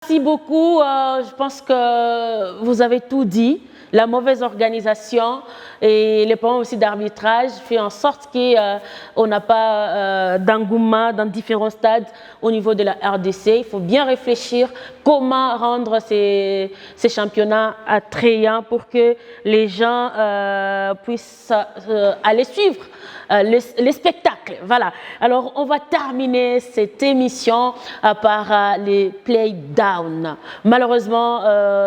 Merci beaucoup. Je pense que vous avez tout dit. La mauvaise organisation et les problèmes aussi d'arbitrage fait en sorte qu'on n'a pas d'engouement dans différents stades au niveau de la RDC. Il faut bien réfléchir comment rendre ces championnats attrayants pour que les gens puissent aller suivre les spectacles. Voilà. Alors, on va terminer cette émission par les play-down. Malheureusement,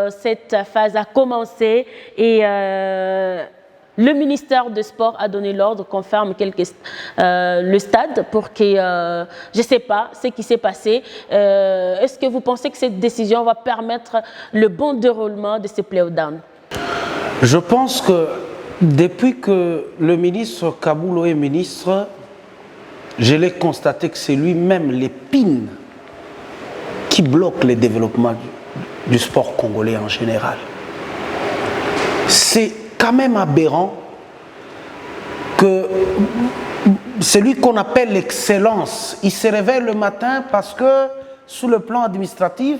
cette phase a commencé et le ministère des Sports a donné l'ordre qu'on ferme le stade pour que, je ne sais pas ce qui s'est passé. Est-ce que vous pensez que cette décision va permettre le bon déroulement de ces play-down? Je pense que depuis que le ministre Kaboulo est ministre, je l'ai constaté que c'est lui-même l'épine qui bloque le développement du sport congolais en général. C'est quand même aberrant que celui qu'on appelle l'excellence, il se réveille le matin parce que sous le plan administratif,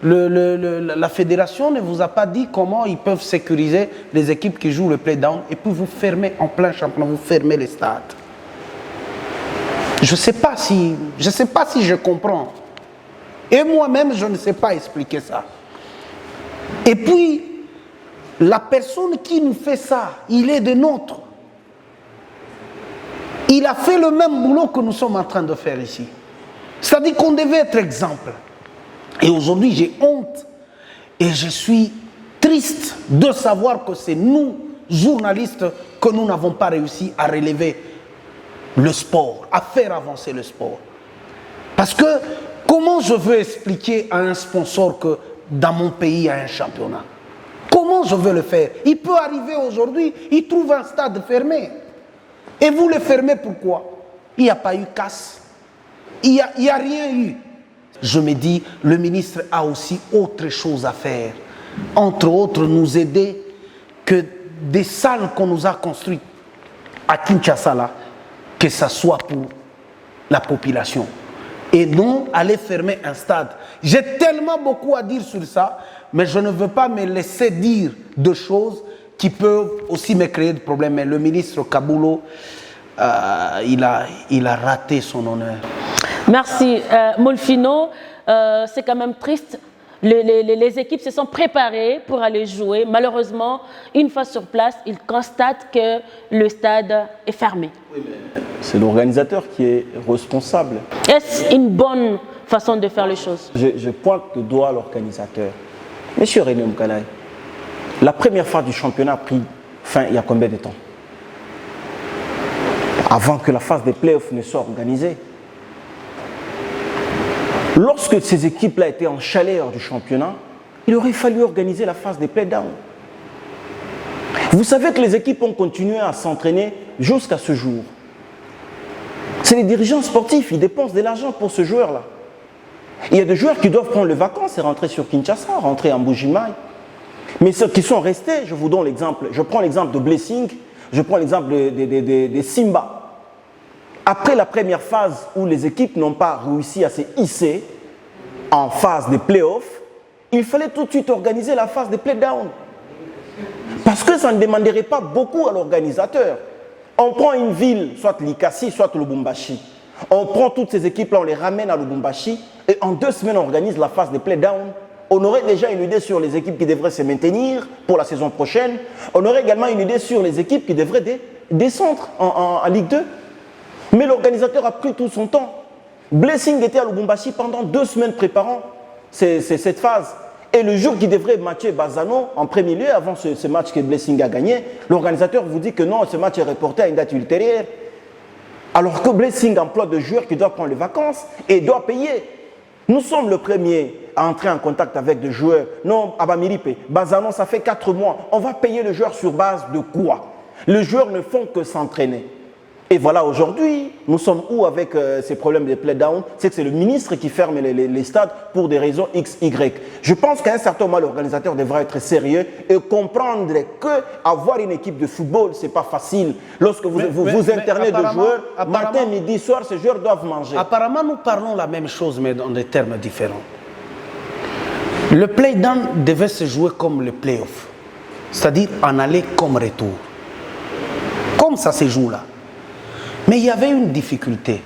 la fédération ne vous a pas dit comment ils peuvent sécuriser les équipes qui jouent le play-down et puis vous fermez en plein championnat, vous fermez les stades. Je ne sais pas si je comprends. Et moi-même, je ne sais pas expliquer ça. Et puis, la personne qui nous fait ça, il est de nôtre. Il a fait le même boulot que nous sommes en train de faire ici. C'est-à-dire qu'on devait être exemple. Et aujourd'hui, j'ai honte et je suis triste de savoir que c'est nous, journalistes, que nous n'avons pas réussi à relever le sport, à faire avancer le sport. Parce que comment je veux expliquer à un sponsor que dans mon pays, il y a un championnat? Comment je veux le faire? Il peut arriver aujourd'hui, il trouve un stade fermé. Et vous le fermez pourquoi? Il n'y a pas eu casse. Il n'y a rien eu. Je me dis, le ministre a aussi autre chose à faire. Entre autres, nous aider que des salles qu'on nous a construites à Kinshasa, là, que ça soit pour la population. Et non aller fermer un stade. J'ai tellement beaucoup à dire sur ça, mais je ne veux pas me laisser dire de choses qui peuvent aussi me créer des problèmes. Mais le ministre Kaboulo, il a raté son honneur. Merci. Molfino, c'est quand même triste. Les équipes se sont préparées pour aller jouer. Malheureusement, une fois sur place, ils constatent que le stade est fermé. Oui, c'est l'organisateur qui est responsable. Est-ce une bonne façon de faire les choses? Je pointe le doigt à l'organisateur. Monsieur René Moukalay, la première phase du championnat a pris fin il y a combien de temps? Avant que la phase des playoffs ne soit organisée. Lorsque ces équipes-là étaient en chaleur du championnat, il aurait fallu organiser la phase des play-down. Vous savez que les équipes ont continué à s'entraîner jusqu'à ce jour. C'est les dirigeants sportifs, ils dépensent de l'argent pour ce joueur-là. Il y a des joueurs qui doivent prendre les vacances et rentrer sur Kinshasa, rentrer en Mbuji-Mayi. Mais ceux qui sont restés, je vous donne l'exemple. Je prends l'exemple de Blessing, je prends l'exemple de Simba. Après la première phase où les équipes n'ont pas réussi à se hisser en phase de play-off, il fallait tout de suite organiser la phase de play-down. Parce que ça ne demanderait pas beaucoup à l'organisateur. On prend une ville, soit Likasi, soit Lubumbashi. On prend toutes ces équipes-là, on les ramène à Lubumbashi et en 2 semaines, on organise la phase de play-down. On aurait déjà une idée sur les équipes qui devraient se maintenir pour la saison prochaine. On aurait également une idée sur les équipes qui devraient descendre en Ligue 2. Mais l'organisateur a pris tout son temps. Blessing était à Lubumbashi pendant 2 semaines préparant cette phase. Et le jour qu'il devrait matcher Bazano, en premier lieu, avant ce match que Blessing a gagné, l'organisateur vous dit que non, ce match est reporté à une date ultérieure. Alors que Blessing emploie des joueurs qui doivent prendre les vacances et doit payer. Nous sommes le premier à entrer en contact avec des joueurs. Non, Abamiripe, Bazano, ça fait 4 mois. On va payer le joueur sur base de quoi? Les joueurs ne font que s'entraîner. Et voilà, aujourd'hui, nous sommes où avec ces problèmes de play-down? C'est que c'est le ministre qui ferme les stades pour des raisons X, Y. Je pense qu'à un certain moment, l'organisateur devra être sérieux et comprendre qu'avoir une équipe de football, ce n'est pas facile. Lorsque vous internez de joueurs, matin, midi, soir, ces joueurs doivent manger. Apparemment, nous parlons la même chose, mais dans des termes différents. Le play-down devait se jouer comme le play-off, c'est-à-dire en aller comme retour. Comme ça se joue là. Mais il y avait une difficulté.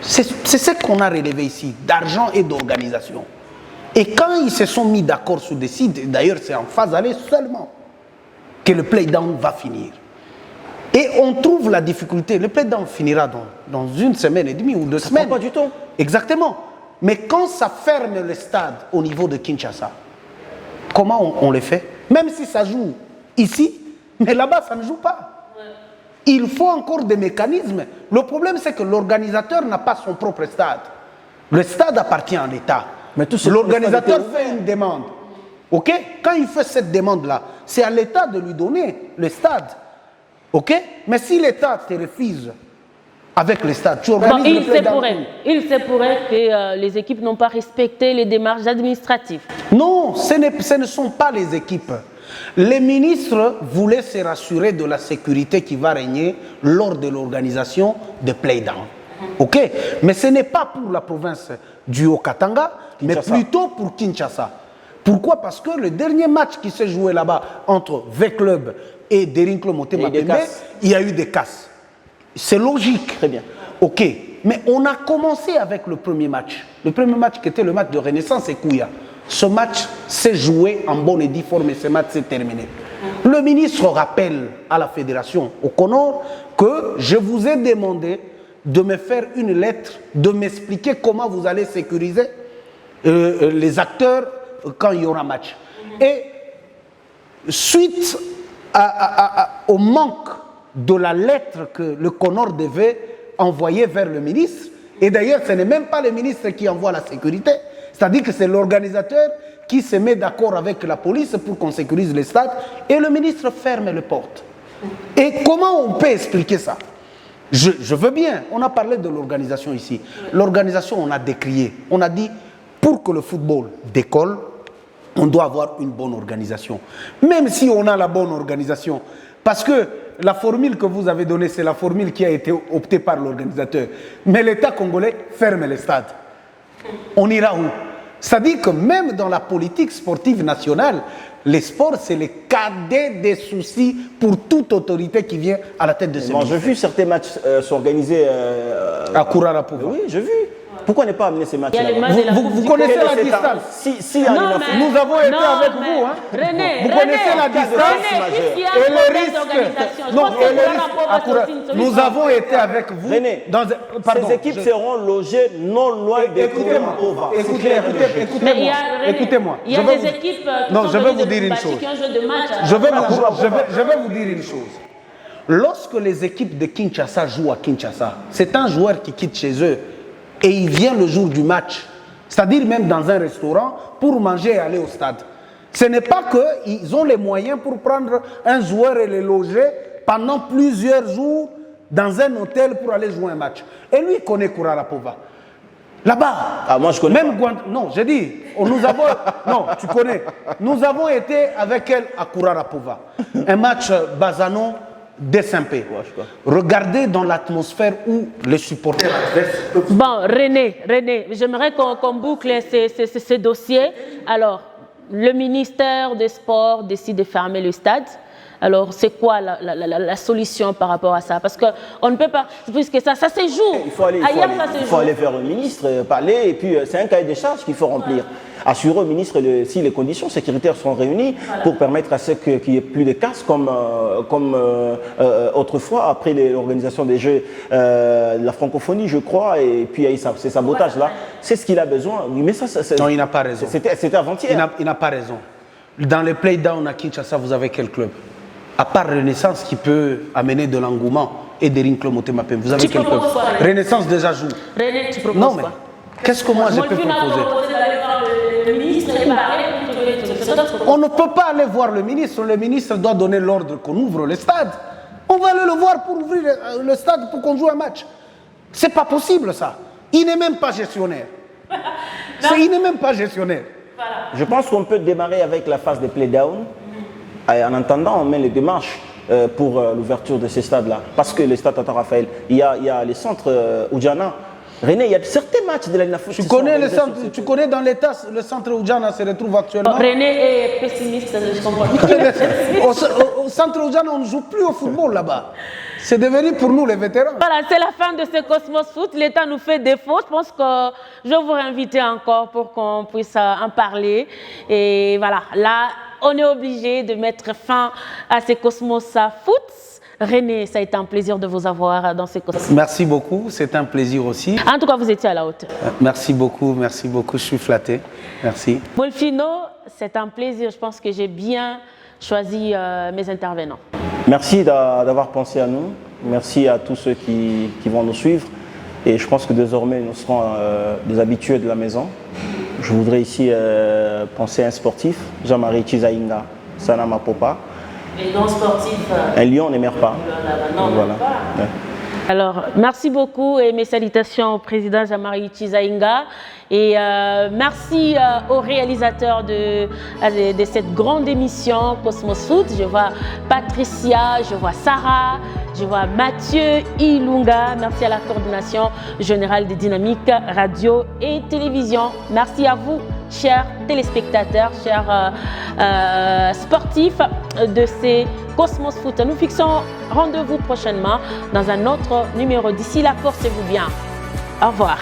C'est ce qu'on a relevé ici, d'argent et d'organisation. Et quand ils se sont mis d'accord sur des sites, d'ailleurs c'est en phase aller seulement, que le play-down va finir. Et on trouve la difficulté, le play-down finira dans une semaine et demie ou 2 semaines. Ça prend pas du temps. Exactement. Mais quand ça ferme le stade au niveau de Kinshasa, comment on le fait? Même si ça joue ici, mais là-bas ça ne joue pas. Il faut encore des mécanismes. Le problème, c'est que l'organisateur n'a pas son propre stade. Le stade appartient à l'État. Mais l'organisateur fait une demande. OK? Quand il fait cette demande-là, c'est à l'État de lui donner le stade. OK? Mais si l'État te refuse avec le stade, tu organises le play-down. Il se pourrait que les équipes n'ont pas respecté les démarches administratives. Non, ce ne sont pas les équipes. Les ministres voulaient se rassurer de la sécurité qui va régner lors de l'organisation de play-down. OK? Mais ce n'est pas pour la province du Haut-Katanga, mais plutôt pour Kinshasa. Pourquoi? Parce que le dernier match qui s'est joué là-bas entre V-Club et Derinklo Motema Pembe, il y a eu des casses. C'est logique. Très bien. OK. Mais on a commencé avec le premier match. Le premier match qui était le match de Renaissance et Kouya. Ce match s'est joué en bonne et due forme et ce match s'est terminé. Le ministre rappelle à la fédération, au Comores, que je vous ai demandé de me faire une lettre, de m'expliquer comment vous allez sécuriser les acteurs quand il y aura match. Et suite au manque de la lettre que le Comores devait envoyer vers le ministre, et d'ailleurs ce n'est même pas le ministre qui envoie la sécurité, c'est-à-dire que c'est l'organisateur qui se met d'accord avec la police pour qu'on sécurise les stades et le ministre ferme les portes. Et comment on peut expliquer ça? Je veux bien, on a parlé de l'organisation ici. L'organisation, on a décrié. On a dit, pour que le football décolle, on doit avoir une bonne organisation. Même si on a la bonne organisation. Parce que la formule que vous avez donnée, c'est la formule qui a été optée par l'organisateur. Mais l'État congolais ferme les stades. On ira où? C'est-à-dire que même dans la politique sportive nationale, les sports, c'est le cadet des soucis pour toute autorité qui vient à la tête de ce ministère. J'ai vu certains matchs s'organiser à Kourara-Pova. Oui, j'ai vu. Pourquoi ne pas amener ces matchs-là? Vous connaissez la distance. Nous avons été avec vous. Hein. René, vous connaissez la distance. Et le risque. Non, et le risque. Nous avons été avec vous. René, ces équipes seront logées non loin de Kourara-Pova. Écoutez-moi. Il y a des équipes je vais vous dire une chose. Je vais vous dire une chose. Lorsque les équipes de Kinshasa jouent à Kinshasa, c'est un joueur qui quitte chez eux et il vient le jour du match, c'est-à-dire même dans un restaurant, pour manger et aller au stade. Ce n'est pas qu'ils ont les moyens pour prendre un joueur et le loger pendant plusieurs jours dans un hôtel pour aller jouer un match. Et lui, il connaît Kourara-Pova. Là-bas, moi je connais même non, j'ai dit, nous avons, non, tu connais, nous avons été avec elle à Kourara-Pova. Un match Bazano SMP. Regardez dans l'atmosphère où les supporters adverses. Bon, René, j'aimerais qu'on boucle ces dossiers. Alors, le ministère des Sports décide de fermer le stade. Alors, c'est quoi la solution par rapport à ça? Parce qu'on ne peut pas, puisque ça se joue. Il faut aller vers le ministre, parler, et puis c'est un cahier des charges qu'il faut remplir. Assurer au ministre si les conditions sécuritaires sont réunies pour permettre à ce qu'il n'y ait plus de casse comme autrefois, après l'organisation des Jeux, la francophonie, je crois, et puis il y a eu ces sabotages-là. C'est ce qu'il a besoin. Mais ça, non, il n'a pas raison. C'était avant-hier. Il n'a pas raison. Dans les play-down à Kinshasa, vous avez quel club? À part Renaissance qui peut amener de l'engouement et des Derinklo Motema Pembe, vous avez quel club? Renaissance déjà joue. René, tu proposes non, mais qu'est-ce que moi je peux proposer? On ne peut pas aller voir le ministre. Le ministre doit donner l'ordre qu'on ouvre le stade. On va aller le voir pour ouvrir le stade pour qu'on joue un match. C'est pas possible ça. Il n'est même pas gestionnaire. Il n'est même pas gestionnaire. Je pense qu'on peut démarrer avec la phase de play-down. En attendant, on met les démarches pour l'ouverture de ces stades-là. Parce que le stade Tata Raphaël, il y a les centres Oudjana René, il y a certains matchs de l'Arena Foot. Tu connais, tu connais dans l'État le centre où Djana se retrouve actuellement? René est pessimiste, je comprends. Au centre où Djana, on ne joue plus au football là-bas. C'est devenu pour nous les vétérans. Voilà, c'est la fin de ce Cosmos Foot. L'État nous fait défaut. Je pense que je vais vous réinviter encore pour qu'on puisse en parler. Et voilà, là, on est obligé de mettre fin à ces Cosmos Foot. René, ça a été un plaisir de vous avoir dans ces Cosmos. Merci beaucoup, c'est un plaisir aussi. En tout cas, vous étiez à la hauteur. Merci beaucoup, je suis flatté. Merci. Molfino, c'est un plaisir. Je pense que j'ai bien choisi mes intervenants. Merci d'avoir pensé à nous. Merci à tous ceux qui vont nous suivre. Et je pense que désormais, nous serons des habitués de la maison. Je voudrais ici penser à un sportif, Jean-Marie Chizaïnga, Sanama Popa. Et non sportif. Un lion ne meurt pas. Non, voilà. Pas. Ouais. Alors, merci beaucoup et mes salutations au président Jean-Marie Chizaïnga. Et merci aux réalisateurs de cette grande émission Cosmos Foot. Je vois Patricia, je vois Sarah, je vois Mathieu Ilunga. Merci à la coordination générale des dynamiques radio et télévision. Merci à vous, chers téléspectateurs, chers sportifs de ces Cosmos Foot. Nous fixons rendez-vous prochainement dans un autre numéro. D'ici là, portez-vous bien. Au revoir.